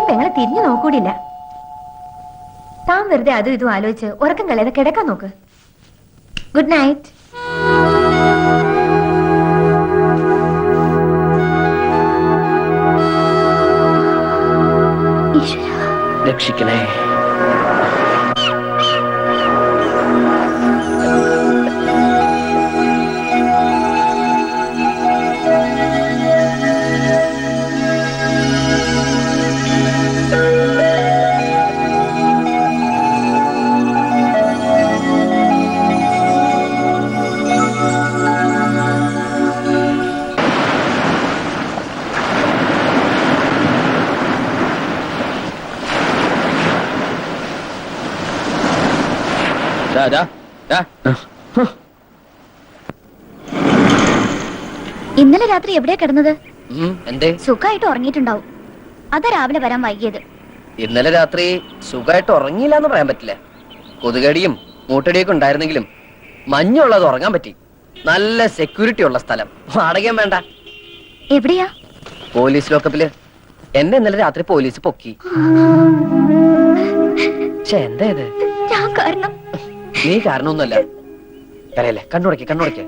പെങ്ങളെ തിരിഞ്ഞു നോക്കൂടില്ല. താൻ വെറുതെ അതും ഇതും ആലോചിച്ച് ഉറക്കം കളയാതെ കിടക്കാൻ നോക്ക്. Good night. രക്ഷിക്കണേ. ഇന്നലെ രാത്രി എവിടെയാ കിടന്നത്? എന്തേ? സുഖമായിട്ട് ഉറങ്ങിയിട്ടുണ്ടാവും. അതാ രാവിലെ വരാൻ വൈകിയത്. ഇന്നലെ രാത്രി സുഖമായിട്ട് ഉറങ്ങിയില്ല എന്ന് പറയാൻ പറ്റില്ല. കൊതുകടിയും മൂട്ടടിയൊക്കെ ഉണ്ടായിരുന്നെങ്കിലും മഞ്ഞുള്ളത് ഉറങ്ങാൻ പറ്റി. നല്ല സെക്യൂരിറ്റി ഉള്ള സ്ഥലം. വാടകയും വേണ്ട. എവിടെയാ? പോലീസ് ലോക്കപ്പില്. എന്നെ ഇന്നലെ രാത്രി പോലീസ് പൊക്കി. എന്താ ഇത്? നീ കാരണമൊന്നുമല്ല. കരയല്ലേ? കണ്ണുടക്കേ.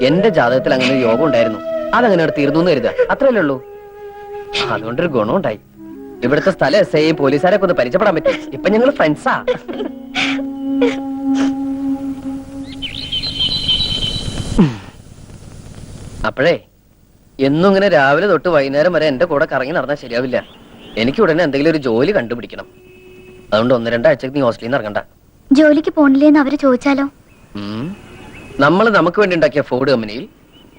എന്റെ ജാതകത്തിൽ അങ്ങനെ ഒരു യോഗം ഉണ്ടായിരുന്നു. അതങ്ങനെ തീർന്നു എന്ന് കരുതുക. അത്രയല്ലേ ഉള്ളൂ. അതുകൊണ്ടൊരു ഗുണമുണ്ടായി. ഇവിടുത്തെ സ്ഥലം എസ് ഐ പോലീസുകാരൊക്കെ ഒന്ന് പരിചയപ്പെടാൻ പറ്റും. ഇപ്പൊ ഞങ്ങൾ ഫ്രണ്ട്സാ. അപ്പോഴേ എന്നും ഇങ്ങനെ രാവിലെ തൊട്ട് വൈകുന്നേരം വരെ എന്റെ കൂടെ കറങ്ങി നടന്നാൽ ശരിയാവില്ല. എനിക്ക് ഉടനെ എന്തെങ്കിലും ഒരു ജോലി കണ്ടുപിടിക്കണം. അതുകൊണ്ട് 1-2 ആഴ്ചക്ക് നീ ഹോസ്റ്റലിൽ നിന്ന് ഇറങ്ങണ്ട. ജോലിക്ക് പോണില്ലേന്ന് അവര് ചോദിച്ചാലോ? നമ്മൾ നമുക്ക് വേണ്ടി ഉണ്ടാക്കിയ ഫോർഡ് കമ്പനിയിൽ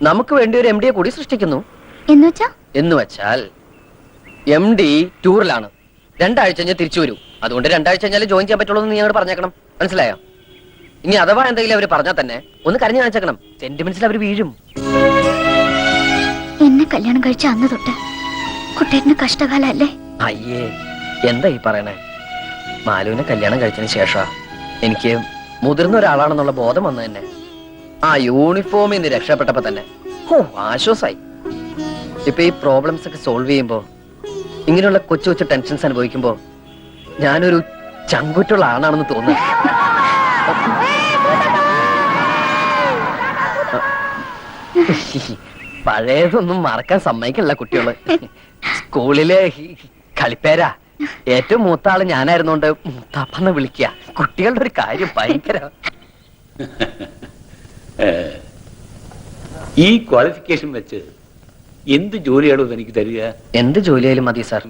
നമുക്ക് വേണ്ടി ഒരു MD കൂടി സൃഷ്ടിക്കുന്നു. എന്ന് വെച്ചാൽ MD ടൂറിലാണ്. 2 ആഴ്ച കഴിഞ്ഞാൽ തിരിച്ചു വരൂ. അതുകൊണ്ട് 2 ആഴ്ച കഴിഞ്ഞാൽ ജോയിൻ ചെയ്യാൻ പറ്റുള്ളൂ എന്ന് നീ അങ്ങോട്ട് പറഞ്ഞേക്കണം. മനസ്സിലായോ? ഇനി അഥവാ എന്തെങ്കിലും അവർ പറഞ്ഞാൽ തന്നെ ഒന്ന് കരഞ്ഞു കാണിച്ചേക്കണം. സെന്റിമെന്റ്സിൽ അവർ വീഴും. എന്നെ കല്യാണം കഴിച്ച അന്ന് തൊട്ട് കുട്ടേട്ടന് കഷ്ടകാലല്ലേ? അയ്യേ, എന്താ ഈ പറയണേ? മാലുവിനെ കല്യാണം കഴിച്ചതിന് ശേഷം എനിക്ക് മുതിർന്ന ഒരാളാണെന്നുള്ള ബോധം വന്നു തന്നെ. ആ യൂണിഫോമിൽ നിന്ന് രക്ഷപ്പെട്ടപ്പോ തന്നെ ആശ്വാസായി. ഇപ്പൊ ഈ പ്രോബ്ലംസ് ഒക്കെ സോൾവ് ചെയ്യുമ്പോ, ഇങ്ങനെയുള്ള കൊച്ചു കൊച്ചു ടെൻഷൻസ് അനുഭവിക്കുമ്പോ ഞാനൊരു ചങ്കുറ്റുള്ള ആണാണെന്ന് തോന്നുന്നു. പഴയതൊന്നും മറക്കാൻ സമ്മതിക്കില്ല കുട്ടികള്. സ്കൂളിലെ കളിപ്പേരാ. ഏറ്റവും മൂത്ത ആള് ഞാനായിരുന്നോണ്ട് മൂത്താപ്പന്ന് വിളിക്കുക. കുട്ടികളുടെ ഒരു കാര്യം ഭയങ്കര. ഈ ക്വാളിഫിക്കേഷൻ വെച്ച് എന്ത് ജോലിയാണോ എനിക്ക് തരിക? എന്ത് ജോലിയായാലും മതി സാർ.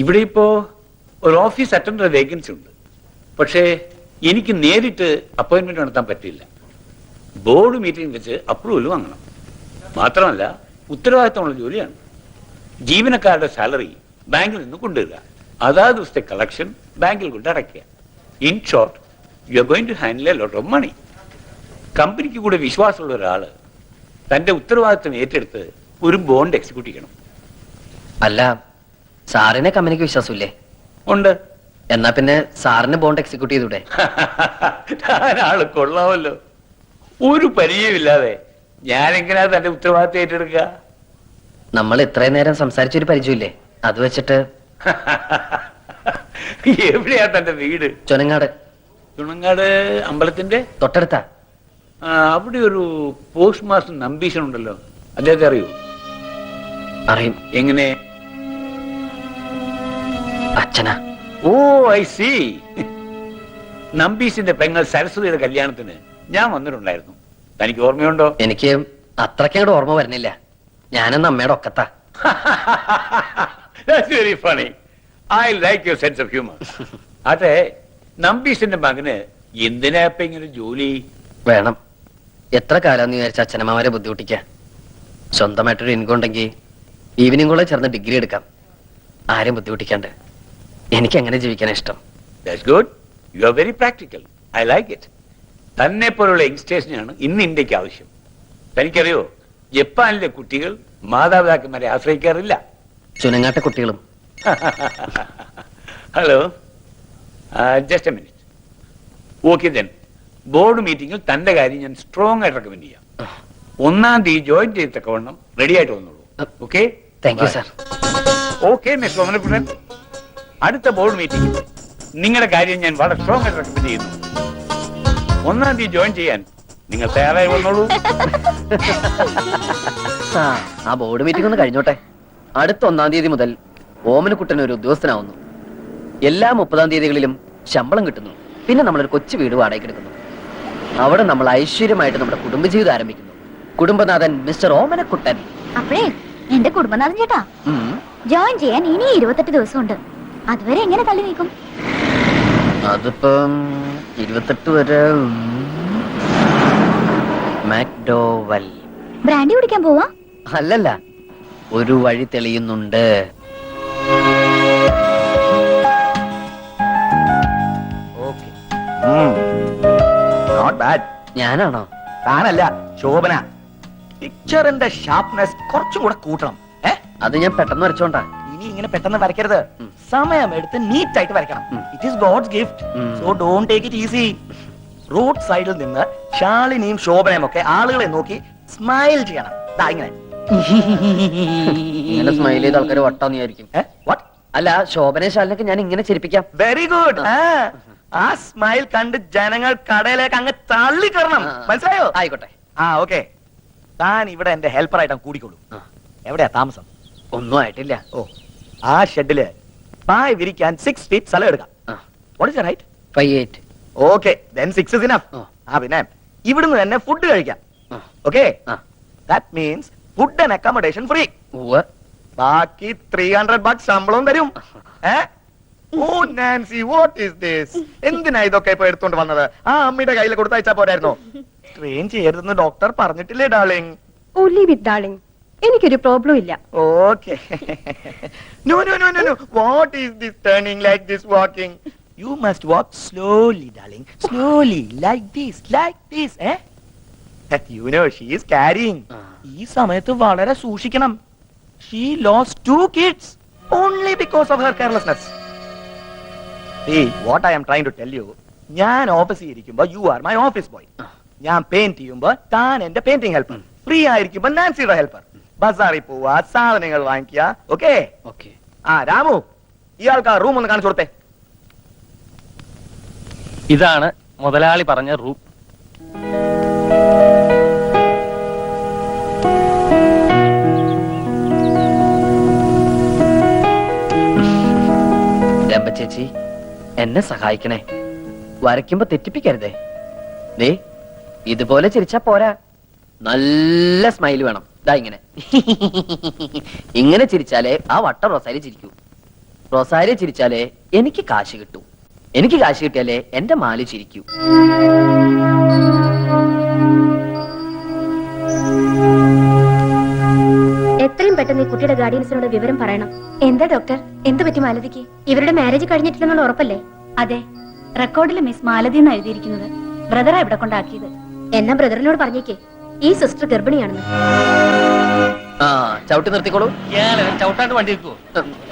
ഇവിടെ ഇപ്പോ ഒരു ഓഫീസ് അറ്റൻഡർ വേക്കൻസി ഉണ്ട്. പക്ഷേ എനിക്ക് നേരിട്ട് അപ്പോയിന്റ്മെന്റ് നടത്താൻ പറ്റില്ല. ബോർഡ് മീറ്റിംഗ് വെച്ച് അപ്രൂവൽ വാങ്ങണം. മാത്രമല്ല ഉത്തരവാദിത്തമുള്ള ജോലിയാണ്. ജീവനക്കാരുടെ സാലറി ബാങ്കിൽ നിന്ന് കൊണ്ടുവരിക, അതാത് ദിവസത്തെ കളക്ഷൻ ബാങ്കിൽ കൊണ്ട് അടയ്ക്കുക. In short, you are going to handle a lot of money. കമ്പനിക്ക് കൂടെ വിശ്വാസമുള്ള ഒരാള് തന്റെ ഉത്തരവാദിത്തം ഏറ്റെടുത്ത് ഒരു ബോണ്ട് എക്സിക്യൂട്ട് ചെയ്യണം. അല്ല, സാറിനെ കമ്പനിക്ക് വിശ്വാസമില്ലേ? ഉണ്ട്. എന്നാ പിന്നെ സാറിന് ബോണ്ട് എക്സിക്യൂട്ട് ചെയ്തൂടെ? ആള് കൊള്ളാമല്ലോ. ഒരു പരിചയമില്ലാതെ ഞാനെങ്ങനെയാ തന്റെ ഉത്തരവാദിത്തം ഏറ്റെടുക്കുക? നമ്മൾ ഇത്രയും നേരം സംസാരിച്ചൊരു പരിചയമില്ലേ? അത് വെച്ചിട്ട്. എവിടെയാ തന്റെ വീട്? ചുനങ്ങാട്. ചുണങ്ങാട് അമ്പലത്തിന്റെ തൊട്ടടുത്താ. അവിടെ ഒരു പോസ്റ്റ് മാസ്റ്റർ നമ്പീശൻ ഉണ്ടല്ലോ, അദ്ദേഹത്തെ അറിയൂ? അറിയും. എങ്ങനെ? അച്ഛനാ. ഓ, ഐ സി. നമ്പീശിന്റെ പെങ്ങൾ സരസ്വതിയുടെ കല്യാണത്തിന് ഞാൻ വന്നിട്ടുണ്ടായിരുന്നു. തനിക്ക് ഓർമ്മയുണ്ടോ? എനിക്ക് അത്രയ്ക്കങ്ങോട്ട് ഓർമ്മ വരുന്നില്ല. ഞാനെന്ന് അമ്മയുടെ ഒക്കത്താ. That's very funny. I like your sense of humor. അതെ, നമ്പീശിന്റെ മകന് എന്തിനാ ഇപ്പൊ ഇങ്ങനെ ജോലി വേണം? എത്ര കാലം വിചാരിച്ച അച്ഛനമ്മമാരെ ബുദ്ധിമുട്ടിക്ക? സ്വന്തമായിട്ടൊരു ഇൻകം ഉണ്ടെങ്കിൽ ഈവനിങ് കോളേജ് ചേർന്ന് ഡിഗ്രി എടുക്കാം, ആരും ബുദ്ധിമുട്ടിക്കാണ്ട്. എനിക്ക് എങ്ങനെ ജീവിക്കാനാ ഇഷ്ടം. That's good. You are very practical. I like it. തന്നെ പോലുള്ള യങ്സ്റ്റേഴ്സിനാണ് ഇന്ന് ഇന്ത്യക്ക് ആവശ്യം. തനിക്കറിയോ, ജപ്പാനിലെ കുട്ടികൾ മാതാപിതാക്കന്മാരെ ആശ്രയിക്കാറില്ല. ചുനങ്ങാട്ടെ കുട്ടികളും. Hello, just A minute. Okay then, board മീറ്റിംഗിൽ തന്റെ കാര്യം ഞാൻ സ്ട്രോങ് ആയിട്ട് റെക്കമെൻഡ് ചെയ്യാം. 1-ാം തീയതി ജോയിൻ ചെയ്തക്കവണ്ണം റെഡി ആയിട്ട് വന്നോളൂ. Okay? Thank you sir. Okay mister Omanakuttan, അടുത്ത ബോർഡ് മീറ്റിംഗ് നിങ്ങളുടെ കാര്യം ഞാൻ വളരെ സ്ട്രോങ് ആയിട്ട് റെക്കമെൻഡ് ചെയ്യുന്നു. 1-ാം തീയതി ജോയിൻ ചെയ്യാൻ നിങ്ങൾ തയ്യാറായി വന്നോളൂ. ആ ബോർഡ് മീറ്റിംഗ് ഒന്ന് കഴിഞ്ഞോട്ടെ. അടുത്ത 1-ാം തീയതി മുതൽ ഓമനക്കുട്ടൻ ഒരു ഉദ്യോഗസ്ഥനാവുന്നു. എല്ലാ 30-ാം തീയതികളിലും ശമ്പളം കിട്ടുന്നു. പിന്നെ നമ്മളൊരു കൊച്ചു വീട് വാടകയ്ക്ക് എടുക്കുന്നു. അവിടെ നമ്മൾ ഐശ്വര്യമായിട്ട് നമ്മുടെ കുടുംബജീവിതം ആരംഭിക്കുന്നു. കുടുംബനാഥൻ മിസ്റ്റർ ഓമനക്കുട്ടൻ. അപ്പഴേ എന്റെ കുടുംബനാഥൻ ചേട്ടാ, ജോയിൻ ചെയ്യാൻ ഇനി 28 ദിവസമുണ്ട്. അതുവരെ എങ്ങനെ തള്ളി നീക്കും? അതിപ്പം 28 വരെ മാക്ഡോവൽ. ബ്രാൻഡി കുടിക്കാൻ പോവാ? അല്ലല്ല, ഒരു വഴി തെളിയുന്നുണ്ട്. Not bad. ഞാനാണോ? താനല്ല, ശോഭന. പിക്ചറിന്റെ ഷാർപ്നെസ് കുറച്ചും കൂടെ കൂട്ടണം. അത് ഞാൻ പെട്ടെന്ന് വരച്ചോണ്ടാ. ഇനി ഇങ്ങനെ പെട്ടെന്ന് വരയ്ക്കരുത്. സമയം എടുത്ത് നീറ്റ് ആയിട്ട് വരയ്ക്കണം. It is God's gift, so don't take it easy. Road സൈഡിൽ നിന്ന് ശാലിനിയും ശോഭനയും ഒക്കെ ആളുകളെ നോക്കി സ്മൈൽ ചെയ്യണം. ദാ ഇങ്ങനെ. ഇങ്ങനെ സ്മൈൽ ചെയ്ത ആൾക്കാർ വട്ടാന്ന് വിചാരിക്കും. വാട്ട്? അല്ല, ശോഭന ശാലിനൊക്കെ ഞാൻ ഇങ്ങനെ ചിരിപ്പിക്കാം. Very good. ആ സ്മൈൽ കണ്ട് ജനങ്ങൾ കടയിലേക്ക് അങ്ങ് തള്ളിക്കറണം. മനസ്സിലായോ? ആയിക്കോട്ടെ. ഓക്കെ. താൻ ഇവിടെ എന്റെ ഹെൽപ്പർ ആയിട്ട് കൂടിക്കോളൂ. എവിടെയാ താമസം? ഒന്നും ആയിട്ടില്ല. ഓ, ആ ഷെഡില് പായ് വിരിക്കാൻ 6 feet സ്ഥലം എടുക്കാം. What is right? 5'8". Okay, then 6 is enough. പിന്നെ ഇവിടുന്ന് തന്നെ ഫുഡ് കഴിക്കാം. Okay, that means food and accommodation free. ബാക്കി $300 ശമ്പളവും തരും. Oh Nancy, what is this? എന്തിനാ ഇതൊക്കെ ഇപ്പൊ എടുത്തോണ്ട് വന്നത്? ആ അമ്മയുടെ കയ്യിൽ കൊടുത്തയച്ചാ പോരായിരുന്നോ? ട്രെയിൻ ചെയ്യരുതെന്ന് ഡോക്ടർ പറഞ്ഞിട്ടില്ലേ darling? Oh leave it darling, എനിക്കൊരു പ്രോബ്ലം ഇല്ല. Okay. No no no no no. What is this turning like this walking? You must walk slowly, darling. Slowly, like this, eh? You know, she is carrying. ഈ സമയത്ത് വളരെ സൂക്ഷിക്കണം. She lost 2 kids only because of her carelessness. See, what I am trying to tell you, ഞാൻ ഓഫീസിൽ ഇരിക്കുമ്പോ you are my office boy. ഞാൻ paint ചെയ്യുമ്പോ താൻ എന്റെ പെയിന്റിംഗ് ഹെൽപ്പർ. ഫ്രീ ആയിരിക്കുമ്പോ നാൻസിയുടെ ഹെൽപ്പർ. ബസാറിൽ പോവാ, സാധനങ്ങൾ വാങ്ങിക്കുക. ഓക്കെ? ഓക്കെ. രാമു, ഇയാൾക്ക് ആ റൂം ഒന്ന് കാണിച്ചു കൊടുത്തേ. ഇതാണ് മുതലാളി പറഞ്ഞ റൂം. രമ്പ ചേച്ചി, എന്നെ സഹായിക്കണേ. വരയ്ക്കുമ്പോ തെറ്റിപ്പിക്കരുതേ. ദേ, ഇതുപോലെ ചിരിച്ചാ പോരാ, നല്ല സ്മൈൽ വേണം. ദാ ഇങ്ങനെ. ഇങ്ങനെ ചിരിച്ചാലേ ആ വട്ട റൊസാരി ചിരിക്കൂ. റൊസാരി ചിരിച്ചാലേ എനിക്ക് കാശ് കിട്ടൂ. എനിക്ക് കാശ് കിട്ടിയാലേ എന്റെ മാലി ചിരിക്കൂ. എത്രയും പെട്ടെന്ന് ഈ കുട്ടിയുടെ ഗാർഡിയൻസിനോട് വിവരം പറയണം. എന്താ ഡോക്ടർ, എന്ത് പറ്റി മാലതിക്ക്? ഇവരുടെ മാരേജ് കഴിഞ്ഞിട്ടില്ലെന്നുള്ള ഉറപ്പല്ലേ? അതെ, റെക്കോർഡിൽ മിസ് മാലതി എന്ന് എഴുതിയിരിക്കുന്നത്. ബ്രദറാ ഇവിടെ കൊണ്ടാക്കിയത്. എന്നാ ബ്രദറിനോട് പറഞ്ഞേക്കേ ഈ സിസ്റ്റർ ഗർഭിണിയാണെന്ന്. ചവിട്ടി നിർത്തിക്കോളൂ. ചവിട്ടാണ്ട് വണ്ടി വെക്കുവോ?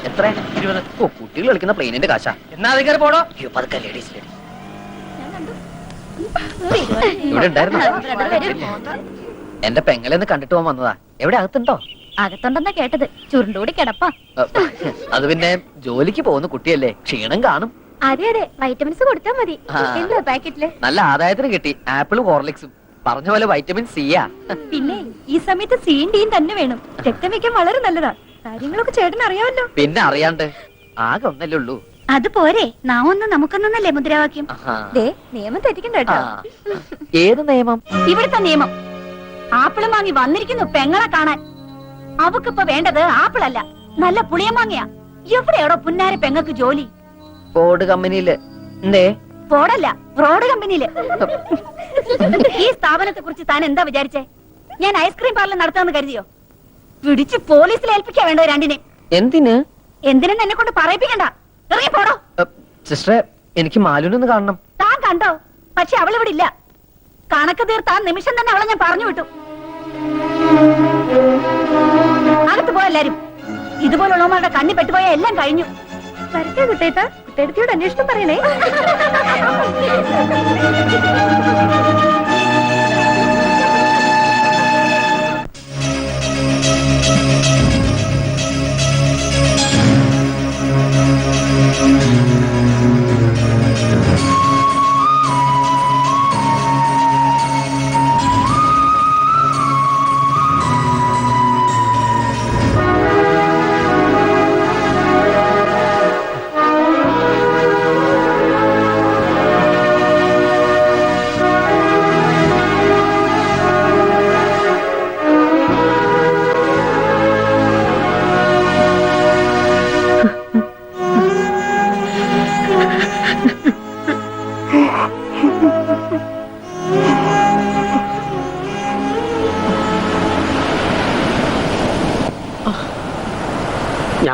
എത്ര? 20. ഓ, കുട്ടികൾ കളിക്കുന്ന പ്ലെയിനിന്റെ കാശാ. എന്നാ അധികാരം പോടോ. പതുക്കെ ലേഡീസ്. ഇവിടെ ഉണ്ടായിരുന്നു. എന്റെ പെങ്ങളെന്ന് കണ്ടിട്ട് പോകാൻ വന്നതാ. എവിടെ അകത്തുണ്ടോ? അകത്തുണ്ടെന്നാ കേട്ടത്. ചുരുണ്ടുകൂടി കിടപ്പാ. അത് പിന്നെ ജോലിക്ക് പോകുന്ന കുട്ടിയല്ലേ, ക്ഷീണം കാണും. അതെ അതെ, വൈറ്റമിൻസ് കൊടുത്താൽ മതി. എന്താ പാക്കറ്റില്? നല്ല ആദായത്തിന് കിട്ടി. ആപ്പിളും ഹോർലിക്സും. പറഞ്ഞ പോലെ വൈറ്റമിൻ സിയാ. പിന്നെ ഈ സമയത്ത് സീൻ ഡീൻ തന്നെ വേണം. രക്തം വെക്കാൻ വളരെ നല്ലതാ. കാര്യങ്ങളൊക്കെ ചേട്ടൻ അറിയാമല്ലോ. പിന്നെ അറിയാണ്ട്, ആകെ ഒന്നല്ലേ ഉള്ളൂ. അത് പോരെ, നമുക്കൊന്നല്ലേ മുദ്രാവാക്യം. ദേ, നിയമം തെറ്റിക്കണ്ട കേട്ടോ. ഏത് നിയമം? ഇവിടുത്തെ നിയമം. ആപ്പിളും വാങ്ങി വന്നിരിക്കുന്നു പെങ്ങളെ കാണാൻ. അവക്കിപ്പോ വേണ്ടത് ആപ്പിളല്ല, നല്ല പുളിയമാങ്ങയാ. എവിടെയാടോ പുന്നാര പെങ്ങക്ക് ജോലി? ഫോർഡ് കമ്പനിയില്. എന്തേ? ഫോർഡല്ല, റോഡ് കമ്പനിയില്. ഈ സ്ഥാപനത്തെ കുറിച്ച് താൻ എന്താ വിചാരിച്ചേ? ഞാൻ ഐസ്ക്രീം പാർലർ നടത്താമെന്ന് കരുതിയോ? പിടിച്ച് പോലീസിൽ ഏൽപ്പിക്കാ വേണ്ടോ രണ്ടിനെ? എന്തിന്? എന്തിനെന്ന് എന്നെ കൊണ്ട് പറയിപ്പിക്കണ്ട. ഇറങ്ങി പോടോ. സിസ്റ്ററെ, എനിക്ക് മാലുനൊന്ന് കാണണം. താൻ കണ്ടോ? പക്ഷെ അവളിവിടെ ഇല്ല. കണക്ക് തീർത്താൻ നിമിഷം തന്നെ അവളെ ഞാൻ പറഞ്ഞു വിട്ടു. അകത്ത് പോയെല്ലാരും. ഇതുപോലുള്ളവന്മാരുടെ കണ്ണി പെട്ടുപോയ എല്ലാം കഴിഞ്ഞു. വരട്ടെ കുട്ടേട്ടാ, കുട്ടേടത്തിയോട് അന്വേഷണം പറയണേ.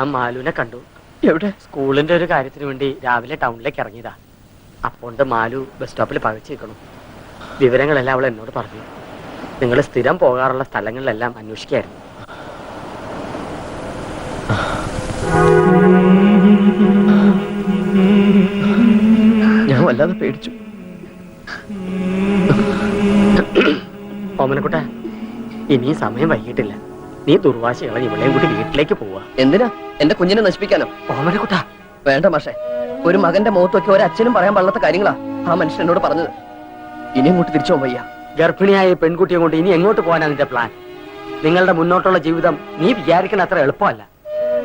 ഞാൻ മാലുവിനെ കണ്ടു. എവിടെ? സ്കൂളിന്റെ ഒരു കാര്യത്തിന് വേണ്ടി രാവിലെ ടൗണിലേക്ക് ഇറങ്ങിയതാ. അപ്പോണ്ട് മാലു ബസ് സ്റ്റോപ്പിൽ പകച്ചു നിൽക്കണം. വിവരങ്ങളെല്ലാം അവൾ എന്നോട് പറഞ്ഞു. നിങ്ങൾ സ്ഥിരം പോകാറുള്ള സ്ഥലങ്ങളിലെല്ലാം അന്വേഷിക്കായിരുന്നു. ഞാൻ വല്ലാതെ പേടിച്ചു. ഓമനക്കുട്ട, ഇനിയും സമയം വൈകിട്ടില്ല. നീ ദുർവാശി കളഞ്ഞ് ഇവളെയും കൂടി വീട്ടിലേക്ക് പോവാ. എന്തിനാ? എന്റെ കുഞ്ഞിനെ നശിപ്പിക്കാനോ? ഓമനക്കുട്ട, വേണ്ട മാഷെ. ഒരു മകന്റെ മുഖത്തൊക്കെ ഒരച്ഛനും പറയാൻ പാടില്ലാത്ത കാര്യങ്ങളാ ആ മനുഷ്യൻ എന്നോട് പറഞ്ഞത്. ഇനി അങ്ങോട്ട് തിരിച്ചു പോകാൻ വയ്യ. ഗർഭിണിയായ ഈ പെൺകുട്ടിയെ കൊണ്ട് ഇനി എങ്ങോട്ട് പോകാനാ നിന്റെ പ്ലാൻ? നിങ്ങളുടെ മുന്നോട്ടുള്ള ജീവിതം നീ വിചാരിക്കണ അത്ര എളുപ്പമല്ല.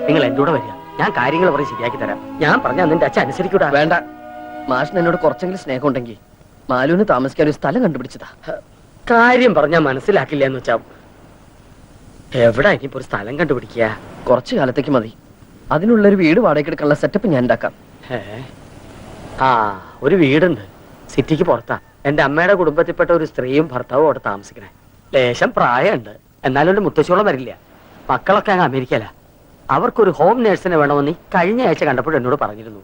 നിങ്ങൾ എന്റെ കൂടെ വരിക, ഞാൻ കാര്യങ്ങൾ പറഞ്ഞ് ശരിയാക്കി തരാം. ഞാൻ പറഞ്ഞാൽ നിന്റെ അച്ഛൻ അനുസരിക്കൂടാ. വേണ്ട. മാഷിന് എന്നോട് കുറച്ചെങ്കിലും സ്നേഹം ഉണ്ടെങ്കിൽ മാലുവിന് താമസിക്കാൻ ഒരു സ്ഥലം കണ്ടുപിടിച്ചതാ. കാര്യം പറഞ്ഞാൽ മനസ്സിലാക്കില്ല എന്ന് വെച്ചാ എവിടെ ഇനിയിപ്പോ ഒരു സ്ഥലം കണ്ടുപിടിക്കുക? കുറച്ചു കാലത്തേക്ക് മതി. അതിനുള്ളൊരു വീട് വാടകയ്ക്ക് എടുക്കാനുള്ള സെറ്റപ്പ് ഞാൻ ഉണ്ടാക്കാം. ആ, ഒരു വീടുണ്ട് സിറ്റിക്ക് പുറത്താ. എന്റെ അമ്മയുടെ കുടുംബത്തിൽപ്പെട്ട ഒരു സ്ത്രീയും ഭർത്താവും അവിടെ താമസിക്കണേ. ലേശം പ്രായമുണ്ട്, എന്നാലും ഒരു മുത്തശ്ശോളം വരില്ല. മക്കളൊക്കെ അങ്ങ് അമേരിക്കയിലാ. അവർക്കൊരു ഹോം നേഴ്സിനെ വേണമെന്ന് കഴിഞ്ഞ ആഴ്ച കണ്ടപ്പോൾ എന്നോട് പറഞ്ഞിരുന്നു.